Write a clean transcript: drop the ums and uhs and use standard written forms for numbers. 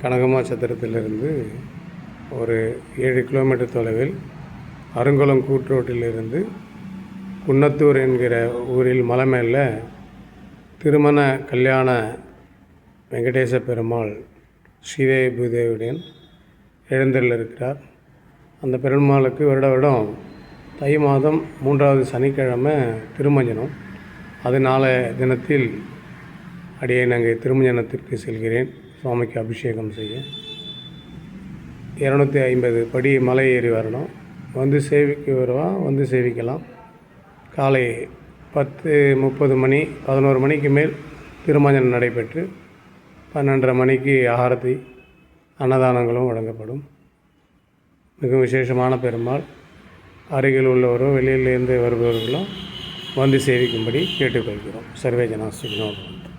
கனகமாச்சத்திரத்திலிருந்து ஒரு 7 கிலோமீட்டர் தொலைவில் அருங்குளம் கூட்ரோட்டிலிருந்து குன்னத்தூர் என்கிற ஊரில் மலை மேலே திருமண கல்யாண வெங்கடேச பெருமாள் ஸ்ரீதேவி பூதேவியுடன் எழுந்தருளிருக்கிறார். அந்த பெருமாளுக்கு வருடம் தை மாதம் 3வது சனிக்கிழமை திருமஞ்சனம். அதனால தினத்தில் அடியேன் அங்கே திருமஞ்சனத்திற்கு செல்கிறேன். சுவாமிக்கு அபிஷேகம் செய்ய 250 படி மலை ஏறி வரணும். வந்து சேவிக்க வருவான், வந்து சேவிக்கலாம். காலை 10:30 மணி 11 மணிக்கு மேல் திருமஞ்சனம் நடைபெற்று 12:30 மணிக்கு ஆரத்தி அன்னதானங்களும் வழங்கப்படும். மிகவும் விசேஷமான பெருமாள். அருகில் உள்ளவரோ வெளியிலேருந்து வருபவர்களும் வந்து சேவிக்கும்படி கேட்டுக்கொள்கிறோம். சர்வே ஜனா சுகினோ பவந்து.